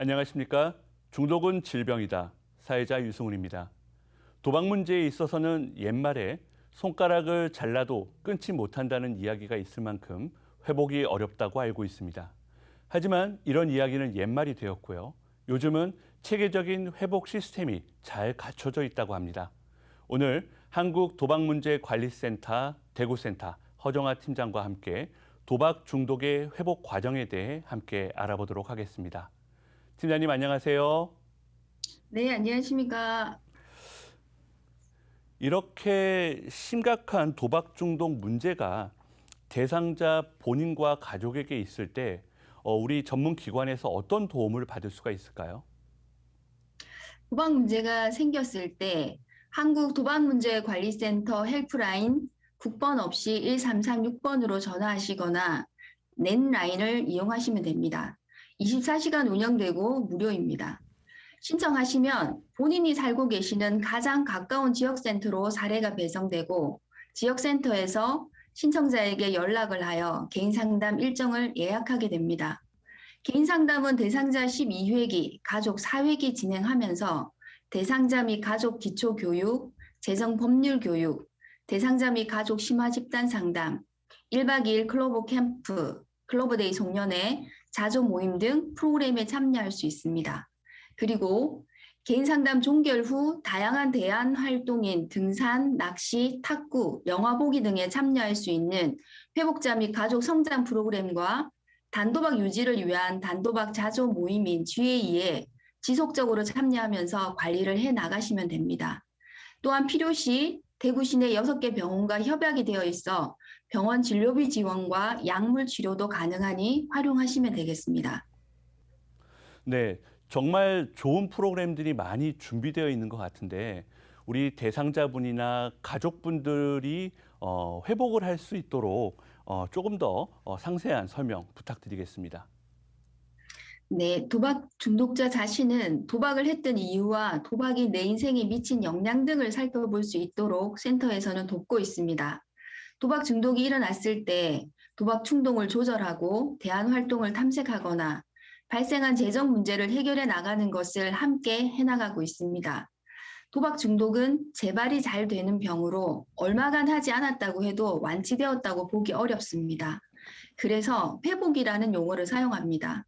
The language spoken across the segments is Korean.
안녕하십니까? 중독은 질병이다. 사회자 유승훈입니다. 도박 문제에 있어서는 옛말에 손가락을 잘라도 끊지 못한다는 이야기가 있을 만큼 회복이 어렵다고 알고 있습니다. 하지만 이런 이야기는 옛말이 되었고요. 요즘은 체계적인 회복 시스템이 잘 갖춰져 있다고 합니다. 오늘 한국도박문제관리센터 대구센터 허정아 팀장과 함께 도박 중독의 회복 과정에 대해 함께 알아보도록 하겠습니다. 팀장님 안녕하세요. 네, 안녕하십니까. 이렇게 심각한 도박 중독 문제가 대상자 본인과 가족에게 있을 때 우리 전문 기관에서 어떤 도움을 받을 수가 있을까요? 도박 문제가 생겼을 때 한국도박문제관리센터 헬프라인 국번 없이 1336번으로 전화하시거나 넷라인을 이용하시면 됩니다. 24시간 운영되고 무료입니다. 신청하시면 본인이 살고 계시는 가장 가까운 지역센터로 사례가 배송되고 지역센터에서 신청자에게 연락을 하여 개인 상담 일정을 예약하게 됩니다. 개인 상담은 대상자 12회기, 가족 4회기 진행하면서 대상자 및 가족 기초 교육, 재정 법률 교육, 대상자 및 가족 심화 집단 상담, 1박 2일 클로버 캠프, 클로버데이 송년회, 자조 모임 등 프로그램에 참여할 수 있습니다. 그리고 개인 상담 종결 후 다양한 대안 활동인 등산, 낚시, 탁구, 영화 보기 등에 참여할 수 있는 회복자 및 가족 성장 프로그램과 단도박 유지를 위한 단도박 자조 모임인 GA에 지속적으로 참여하면서 관리를 해 나가시면 됩니다. 또한 필요시 대구 시내 6개 병원과 협약이 되어 있어 병원 진료비 지원과 약물 치료도 가능하니 활용하시면 되겠습니다. 네, 정말 좋은 프로그램들이 많이 준비되어 있는 것 같은데 우리 대상자분이나 가족분들이 회복을 할 수 있도록 조금 더 상세한 설명 부탁드리겠습니다. 네, 도박 중독자 자신은 도박을 했던 이유와 도박이 내 인생에 미친 영향 등을 살펴볼 수 있도록 센터에서는 돕고 있습니다. 도박 중독이 일어났을 때 도박 충동을 조절하고 대안 활동을 탐색하거나 발생한 재정 문제를 해결해 나가는 것을 함께 해나가고 있습니다. 도박 중독은 재발이 잘 되는 병으로 얼마간 하지 않았다고 해도 완치되었다고 보기 어렵습니다. 그래서 회복이라는 용어를 사용합니다.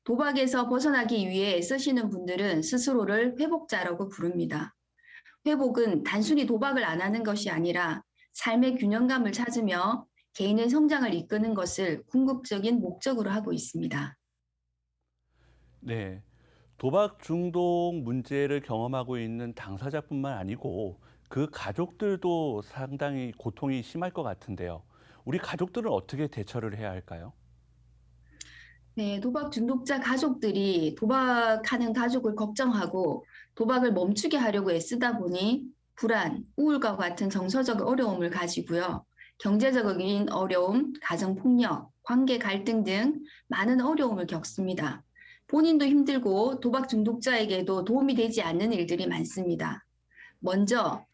도박에서 벗어나기 위해 쓰시는 분들은 스스로를 회복자라고 부릅니다. 회복은 단순히 도박을 안 하는 것이 아니라 삶의 균형감을 찾으며 개인의 성장을 이끄는 것을 궁극적인 목적으로 하고 있습니다. 네, 도박 중독 문제를 경험하고 있는 당사자뿐만 아니고 그 가족들도 상당히 고통이 심할 것 같은데요. 우리 가족들은 어떻게 대처를 해야 할까요? 네, 도박 중독자 가족들이 도박하는 가족을 걱정하고 도박을 멈추게 하려고 애쓰다 보니 불안, 우울과 같은 정서적 어려움을 가지고요. 경제적인 어려움, 가정폭력, 관계 갈등 등 많은 어려움을 겪습니다. 본인도 힘들고 도박 중독자에게도 도움이 되지 않는 일들이 많습니다. 먼저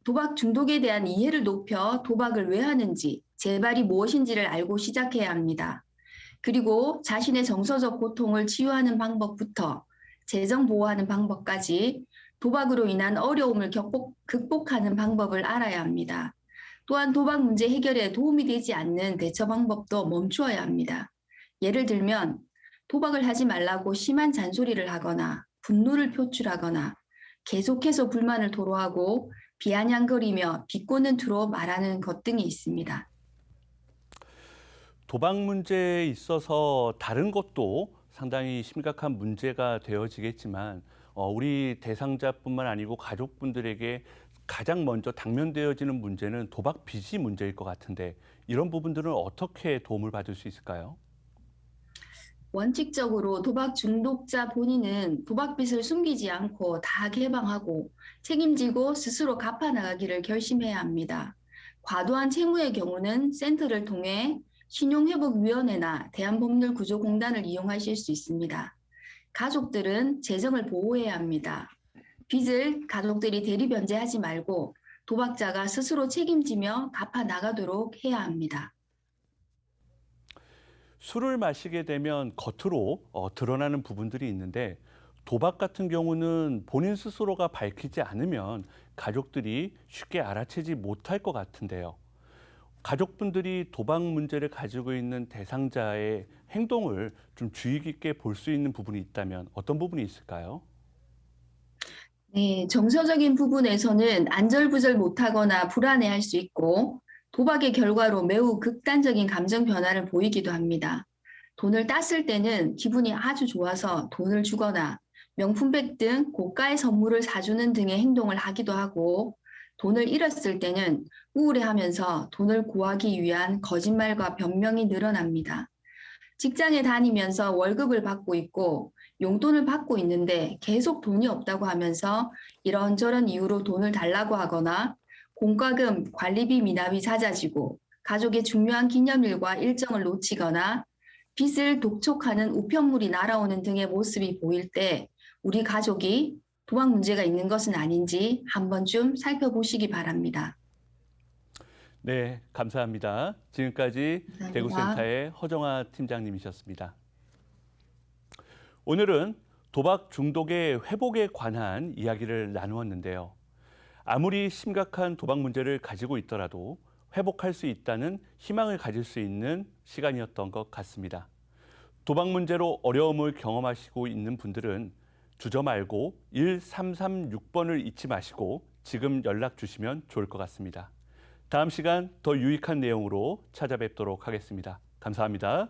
도박 중독에 대한 이해를 높여 도박을 왜 하는지, 재발이 무엇인지를 알고 시작해야 합니다. 그리고 자신의 정서적 고통을 치유하는 방법부터 재정 보호하는 방법까지 도박으로 인한 어려움을 극복하는 방법을 알아야 합니다. 또한 도박 문제 해결에 도움이 되지 않는 대처 방법도 멈추어야 합니다. 예를 들면 도박을 하지 말라고 심한 잔소리를 하거나 분노를 표출하거나 계속해서 불만을 토로하고 비아냥거리며 비꼬는 투로 말하는 것 등이 있습니다. 도박 문제에 있어서 다른 것도 상당히 심각한 문제가 되어지겠지만 우리 대상자뿐만 아니고 가족분들에게 가장 먼저 당면되어지는 문제는 도박 빚이 문제일 것 같은데 이런 부분들은 어떻게 도움을 받을 수 있을까요? 원칙적으로 도박 중독자 본인은 도박빚을 숨기지 않고 다 개방하고 책임지고 스스로 갚아나가기를 결심해야 합니다. 과도한 채무의 경우는 센터를 통해 신용회복위원회나 대한법률구조공단을 이용하실 수 있습니다. 가족들은 재정을 보호해야 합니다. 빚을 가족들이 대리변제하지 말고 도박자가 스스로 책임지며 갚아나가도록 해야 합니다. 술을 마시게 되면 겉으로 드러나는 부분들이 있는데 도박 같은 경우는 본인 스스로가 밝히지 않으면 가족들이 쉽게 알아채지 못할 것 같은데요. 가족분들이 도박 문제를 가지고 있는 대상자의 행동을 좀 주의 깊게 볼 수 있는 부분이 있다면 어떤 부분이 있을까요? 네, 정서적인 부분에서는 안절부절 못하거나 불안해할 수 있고 도박의 결과로 매우 극단적인 감정 변화를 보이기도 합니다. 돈을 땄을 때는 기분이 아주 좋아서 돈을 주거나 명품백 등 고가의 선물을 사주는 등의 행동을 하기도 하고 돈을 잃었을 때는 우울해하면서 돈을 구하기 위한 거짓말과 변명이 늘어납니다. 직장에 다니면서 월급을 받고 있고 용돈을 받고 있는데 계속 돈이 없다고 하면서 이런저런 이유로 돈을 달라고 하거나 공과금, 관리비 미납이 잦아지고 가족의 중요한 기념일과 일정을 놓치거나 빚을 독촉하는 우편물이 날아오는 등의 모습이 보일 때 우리 가족이 도박 문제가 있는 것은 아닌지 한 번쯤 살펴보시기 바랍니다. 네, 감사합니다. 지금까지 감사합니다. 대구센터의 허정아 팀장님이셨습니다. 오늘은 도박 중독의 회복에 관한 이야기를 나누었는데요. 아무리 심각한 도박 문제를 가지고 있더라도 회복할 수 있다는 희망을 가질 수 있는 시간이었던 것 같습니다. 도박 문제로 어려움을 경험하시고 있는 분들은 주저 말고 1336번을 잊지 마시고 지금 연락 주시면 좋을 것 같습니다. 다음 시간 더 유익한 내용으로 찾아뵙도록 하겠습니다. 감사합니다.